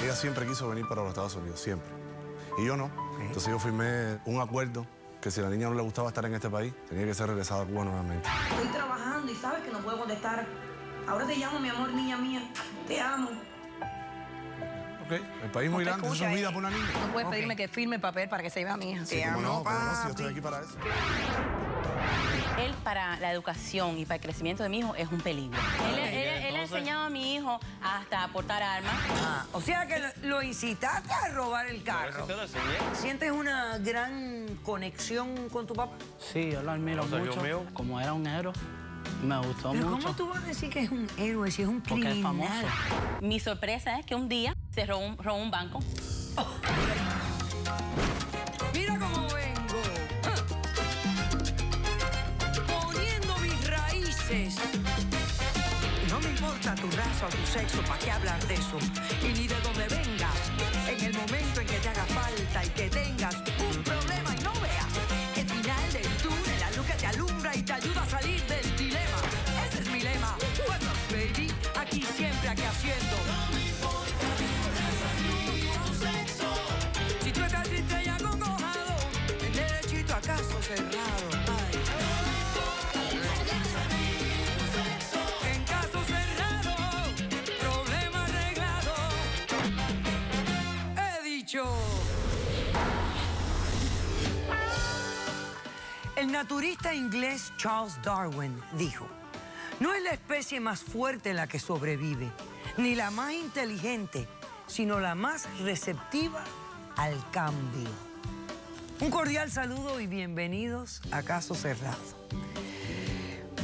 Ella siempre quiso venir para los Estados Unidos, siempre. Y yo no. Okay. Entonces yo firmé un acuerdo que si a la niña no le gustaba estar en este país, tenía que ser regresada a Cuba nuevamente. Estoy trabajando y sabes que no puedo contestar. Ahora te llamo, mi amor, niña mía. Te amo. Ok, el país es muy grande, eso es vida por una niña. No puedes pedirme que firme el papel para que se lleve a mi hija. Sí, cómo no, pero no, si yo estoy aquí para eso. Él para la educación y para el crecimiento de mi hijo es un peligro. Él ha enseñado a mi hijo hasta a portar armas. O sea que lo incitaste a robar el carro. ¿Sientes una gran conexión con tu papá? Sí, yo lo admiro mucho. Como era un héroe, me gustó ¿Pero mucho. cómo tú vas a decir que es un héroe si es un Porque criminal? es famoso. Mi sorpresa es que un día se robó un banco. Mira cómo vengo. Poniendo mis raíces. No me importa tu raza o tu sexo, ¿para qué hablar de eso? Y ni de dónde vengas. En el momento en que te haga falta y que tengas un problema y no veas el final del túnel, la luz que te alumbra y te ayuda a salir del dilema. Ese es mi lema. What's up, baby? Aquí siempre, aquí haciendo. No me importa tu sexo. Si tú estás triste y acongojado, el derechito a caso cerrado. Ay. En caso cerrado, problema arreglado. He dicho. El naturista inglés Charles Darwin dijo: no es la especie más fuerte la que sobrevive, ni la más inteligente, sino la más receptiva al cambio. Un cordial saludo y bienvenidos a Caso Cerrado.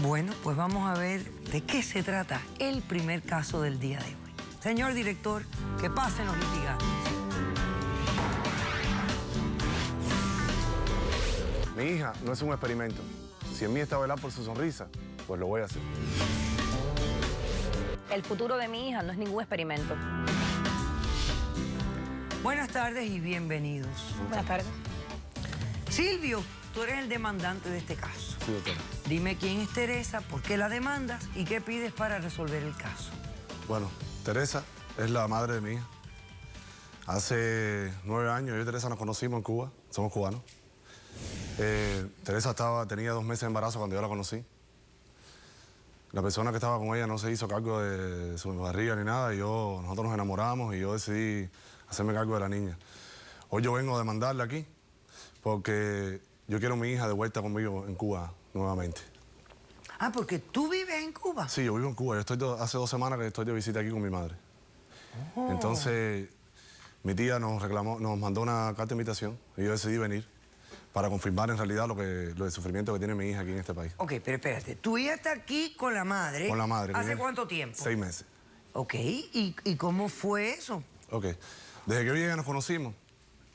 Bueno, pues vamos a ver de qué se trata el primer caso del día de hoy. Señor director, que pasen los litigantes. Mi hija no es un experimento. Si en mí está velar por su sonrisa, pues lo voy a hacer. El futuro de mi hija no es ningún experimento. Buenas tardes y bienvenidos. Buenas tardes. Silvio, tú eres el demandante de este caso. Sí, doctora. Dime quién es Teresa, por qué la demandas y qué pides para resolver el caso. Bueno, Teresa es la madre de mi hija. Hace 9 años yo y Teresa nos conocimos en Cuba, somos cubanos. Teresa tenía 2 meses de embarazo cuando yo la conocí. La persona que estaba con ella no se hizo cargo de su barriga ni nada y nosotros nos enamoramos y yo decidí hacerme cargo de la niña. Hoy yo vengo a demandarla aquí porque yo quiero a mi hija de vuelta conmigo en Cuba nuevamente. Ah, porque tú vives en Cuba. Sí, yo vivo en Cuba. Hace 2 semanas que estoy de visita aquí con mi madre. Oh. Entonces, mi tía nos mandó una carta de invitación y yo decidí venir para confirmar en realidad lo del sufrimiento que tiene mi hija aquí en este país. Ok, pero espérate, tu hija está aquí con la madre. Con la madre. ¿Hace cuánto tiempo? 6 meses. Ok, ¿y cómo fue eso? Ok. Desde que yo y ella nos conocimos,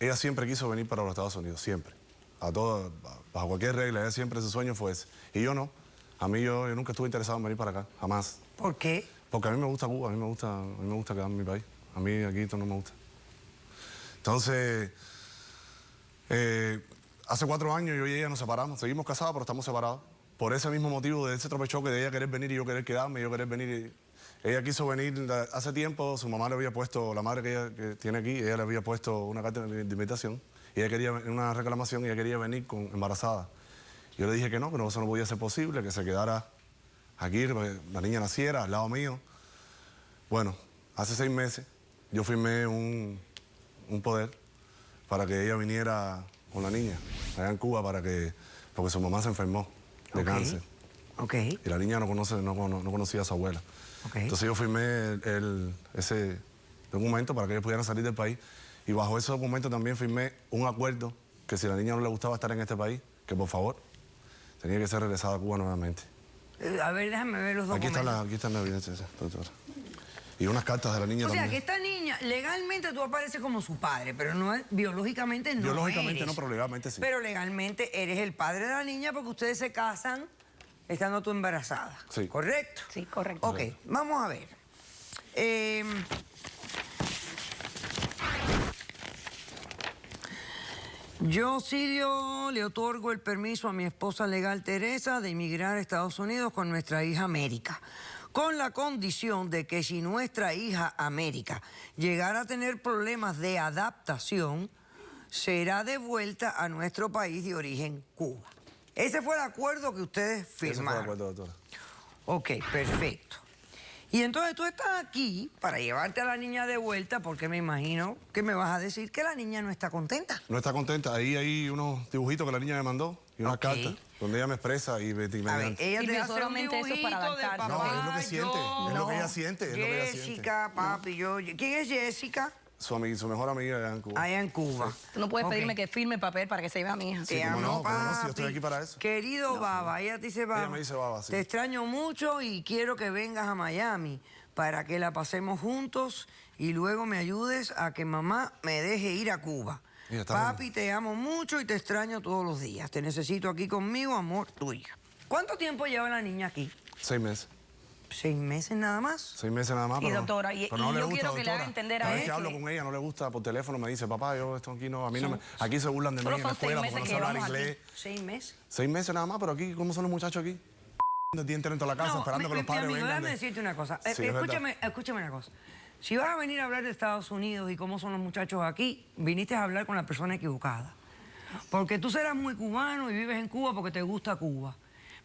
ella siempre quiso venir para los Estados Unidos, siempre. Bajo cualquier regla, ella siempre su sueño fue ese. Y yo no. Yo nunca estuve interesado en venir para acá, jamás. ¿Por qué? Porque a mí me gusta Cuba, a mí me gusta quedarme en mi país. A mí aquí esto no me gusta. Entonces, hace 4 años yo y ella nos separamos. Seguimos casados, pero estamos separados. Por ese mismo motivo, de ese tropechoque de ella querer venir y yo querer quedarme, yo querer venir. Ella quiso venir hace tiempo, su mamá le había puesto, la madre que tiene aquí, ella le había puesto una carta de invitación. Y ella quería, una reclamación, y ella quería venir embarazada. Yo le dije que no eso no podía ser posible, que se quedara aquí, que la niña naciera al lado mío. Bueno, hace 6 meses yo firmé un poder para que ella viniera con la niña allá en Cuba porque su mamá se enfermó de cáncer. Ok. Y la niña no conocía a su abuela. Okay. Entonces yo firmé ese documento para que ellos pudieran salir del país. Y bajo ese documento también firmé un acuerdo que si a la niña no le gustaba estar en este país, que por favor tenía que ser regresada a Cuba nuevamente. A ver, déjame ver los documentos. Aquí está la evidencia, doctora. Y unas cartas de la niña también. O sea, que esta niña, legalmente tú apareces como su padre, pero no es, biológicamente no Biológicamente eres. no, pero legalmente sí. Pero legalmente eres el padre de la niña porque ustedes se casan estando tú embarazada. Sí. ¿Correcto? Sí, correcto. Ok, vamos a ver. Yo, Silvio, le otorgo el permiso a mi esposa legal Teresa de emigrar a Estados Unidos con nuestra hija América. con la condición de que si nuestra hija América llegara a tener problemas de adaptación, será devuelta a nuestro país de origen, Cuba. Ese fue el acuerdo que ustedes firmaron. Ese fue el acuerdo, doctora. Ok, perfecto. Y entonces tú estás aquí para llevarte a la niña de vuelta porque me imagino que me vas a decir que la niña no está contenta. No está contenta. Ahí hay unos dibujitos que la niña me mandó y unas cartas donde ella me expresa y me... A ver, ella te hace un solamente eso para dibujito de adaptarse. papá, No, es lo que siente, es lo que ella siente, es lo que ella siente. Jessica, papi, yo... ¿Quién es Jessica? Su mejor amiga allá en Cuba. Allá en Cuba. Tú no puedes Ok. pedirme que firme papel para que se lleve a mi hija. Sí, Te cómo amo, no, cómo no, si yo papi. estoy aquí para eso. Querido Baba, ella te dice Baba. Ella me dice Baba, sí. Te extraño mucho y quiero que vengas a Miami para que la pasemos juntos y luego me ayudes a que mamá me deje ir a Cuba. Mira, está Papi, te amo mucho y te extraño todos los días. Te necesito aquí conmigo, amor, tu hija. ¿Cuánto tiempo lleva la niña aquí? 6 meses. 6 meses nada más. 6 meses nada más. Sí, pero, doctora, y pero no le yo gusta, quiero que le haga doctora. entender a Cada vez él que hablo que- con ella, no le gusta por teléfono, me dice, papá, yo esto aquí no, a mí no me... Aquí se burlan de mí Solo en la son 6 escuela meses porque no que sé hablar llevamos aquí. inglés. 6 meses. 6 meses nada más, pero aquí, ¿cómo son los muchachos aquí? El día entero en toda la casa esperando que los padres amigo, vengan. déjame decirte una cosa. Sí, es Escúchame una cosa. Si vas a venir a hablar de Estados Unidos y cómo son los muchachos aquí, viniste a hablar con la persona equivocada. Porque tú serás muy cubano y vives en Cuba porque te gusta Cuba.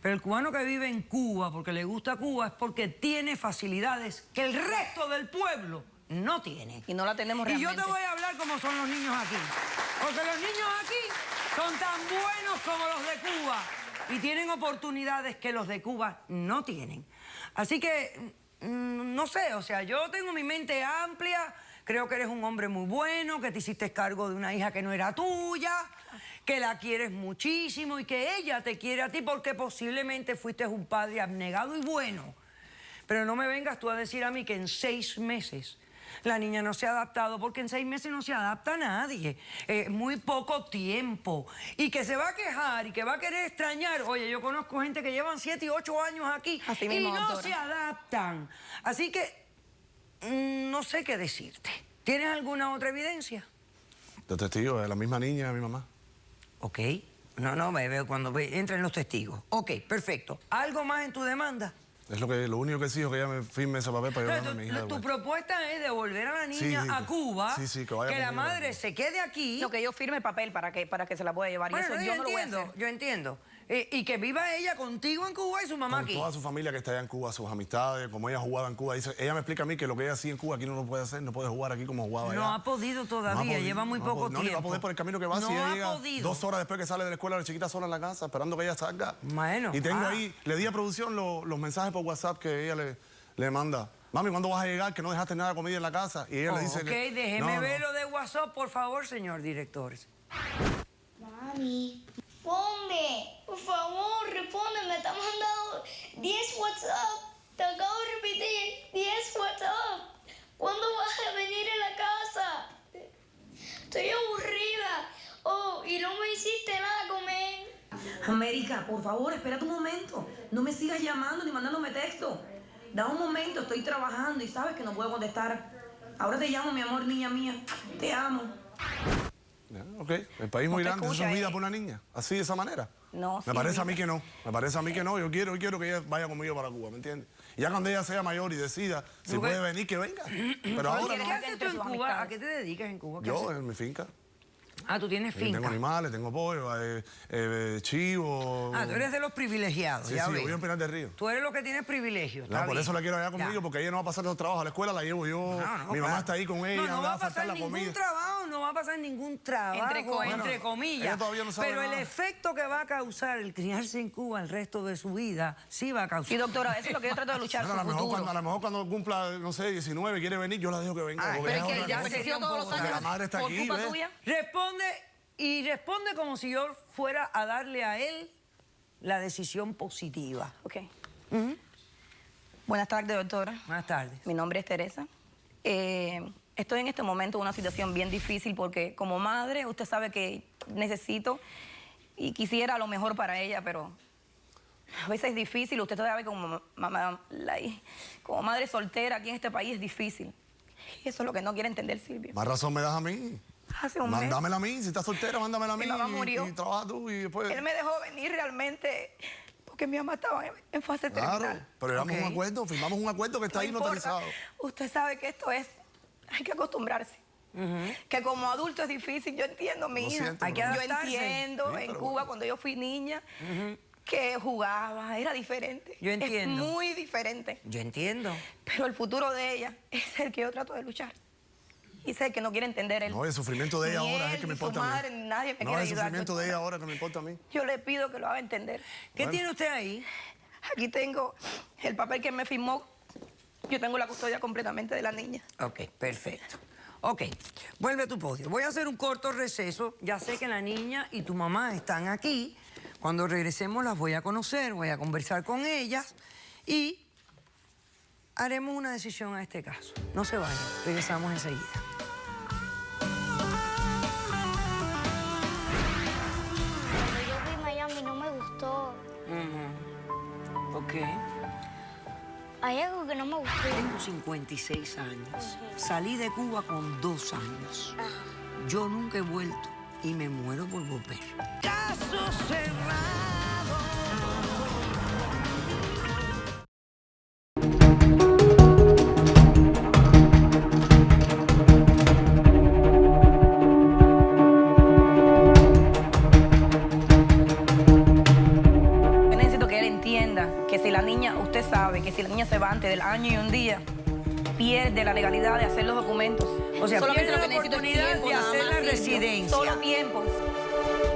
Pero el cubano que vive en Cuba porque le gusta Cuba es porque tiene facilidades que el resto del pueblo no tiene. Y no la tenemos Y yo realmente. te voy a hablar como son los niños aquí. Porque los niños aquí son tan buenos como los de Cuba y tienen oportunidades que los de Cuba no tienen. Así que, no sé, o sea, yo tengo mi mente amplia, creo que eres un hombre muy bueno, que te hiciste cargo de una hija que no era tuya, que la quieres muchísimo y que ella te quiere a ti porque posiblemente fuiste un padre abnegado y bueno. Pero no me vengas tú a decir a mí que en 6 meses la niña no se ha adaptado, porque en 6 meses no se adapta a nadie. Muy poco tiempo. Y que se va a quejar y que va a querer extrañar. Oye, yo conozco gente que llevan 7 y 8 años aquí Así y mismo, no doctora. se adaptan. Así que no sé qué decirte. ¿Tienes alguna otra evidencia? Los testigos, la misma niña, mi mamá. Ok. No, me veo cuando entran los testigos. Ok, perfecto. ¿Algo más en tu demanda? Es lo único que exijo que ella me firme ese papel para llevarme a mi hija de Tu vuelta. propuesta es devolver a la niña Sí, a Cuba, sí, que vaya la conmigo. madre se quede aquí. No, que yo firme papel para que se la pueda llevar. Bueno, y eso no, yo no lo voy a hacer. yo entiendo. Y que viva ella contigo en Cuba y su mamá Con aquí. toda su familia que está allá en Cuba, sus amistades, como ella jugaba en Cuba. Ella me explica a mí que lo que ella hacía en Cuba aquí no lo puede hacer, no puede jugar aquí como jugaba allá. No ha podido todavía, No ha podido, lleva muy no ha poco podido. No, tiempo. ni va a poder por el camino que va. No si ella ha llega podido. 2 horas después que sale de la escuela, la chiquita sola en la casa, esperando que ella salga. Bueno, Y tengo ahí, le di a producción los mensajes por WhatsApp que ella le manda. Mami, ¿cuándo vas a llegar? Que no dejaste nada de comida en la casa. Y ella le dice ok, que... déjeme no, ver lo de WhatsApp, por favor, señor director. Mami, responde. Por favor, responde. Me está mandando 10 WhatsApp. Te acabo de repetir 10 WhatsApp. ¿Cuándo vas a venir a la casa? Estoy aburrida. Oh, y no me hiciste nada a comer. América, por favor, espérate un momento. No me sigas llamando ni mandándome texto. Da un momento, estoy trabajando y sabes que no puedo contestar. Ahora te llamo, mi amor, niña mía. Te amo. Ya, ok, el país muy te grande, ¿eso escucha, es vida por una niña? ¿Así, de esa manera? No, Me sí, parece a vida. mí que no. Me parece a mí que no. Yo quiero que ella vaya conmigo para Cuba, ¿me entiendes? Y ya cuando ella sea mayor y decida si ¿Tú puede qué? venir, que venga. Pero Oye, ahora ¿qué no. haces tú en sus Cuba? amistades. ¿A qué te dedicas en Cuba? ¿Qué Yo, haces? en mi finca. Ah, tú tienes Sí, finca. tengo animales, tengo pollo, chivo. Ah, tú eres de los privilegiados, Sí, ya sí, ves. yo vivo en Pinar del Río. Tú eres lo que tienes privilegio. No, está por bien. eso la quiero allá conmigo, Ya. porque ella no va a pasar los trabajos. A la escuela la llevo yo. No, Mi mamá claro. está ahí con ella, No, no le va va a pasar la ningún comida. trabajo, no va a pasar ningún trabajo, entre comillas. ella todavía no sabe Pero el nada. efecto que va a causar el criarse en Cuba el resto de su vida, sí va a causar. Sí, doctora, eso es lo que yo trato de luchar Bueno, por su futuro. a lo mejor cuando cumpla, no sé, 19, quiere venir, yo la dejo que venga. Ay, porque Pero es es que otra ya cosa. se dio todos los Porque años la madre está por aquí, culpa ¿ves? tuya. Responde como si yo fuera a darle a él la decisión positiva. Ok. Buenas tardes, doctora. Buenas tardes. Mi nombre es Teresa. Estoy en este momento en una situación bien difícil porque como madre usted sabe que necesito y quisiera lo mejor para ella, pero a veces es difícil. Usted sabe como como madre soltera aquí en este país es difícil. Y eso es lo que no quiere entender Silvia. Más razón me das a mí. Hace un mes Mándamela a mí, si estás soltera, mándamela a mí. Mi mamá murió. Y trabaja tú y después... él me dejó venir realmente porque mi mamá estaba en fase Claro, terminal. pero éramos Ok. un acuerdo, firmamos un acuerdo que está No ahí importa. notarizado. Usted sabe que esto es, hay que acostumbrarse. Que como adulto es difícil, yo entiendo, mi Lo hija. siento, Hay que Yo adaptarse. entiendo Sí, en pero Cuba, bueno. cuando yo fui niña, que jugaba, era diferente. Yo entiendo. Es muy diferente. Yo entiendo. Pero el futuro de ella es el que yo trato de luchar. Y es el que no quiere entender él. No, el sufrimiento de ella Ni ahora es él, el que me ni su importa a madre, mí. ni nadie me No, quiere el ayudar. sufrimiento de ella ahora que me importa a mí. Yo le pido que lo haga entender. ¿Qué Bueno. tiene usted ahí? Aquí tengo el papel que me firmó. Yo tengo la custodia completamente de la niña. Ok, perfecto. Ok, vuelve a tu podio. Voy a hacer un corto receso. Ya sé que la niña y tu mamá están aquí. Cuando regresemos las voy a conocer, voy a conversar con ellas y haremos una decisión a este caso. No se vayan, regresamos enseguida. Cuando yo fui a Miami no me gustó. Ok. Hay algo que no me gustó. Tengo 56 años. Salí de Cuba con 2 años. Yo nunca he vuelto y me muero por volver. Caso cerrado. Yo necesito que él entienda que si la niña, usted sabe que si la niña se va antes del año y un día, pierde la legalidad de hacer los documentos. O sea, Solamente pierde lo que la necesito es oportunidad tiempo, de nada hacer más, la Silvio. residencia. Solo tiempo.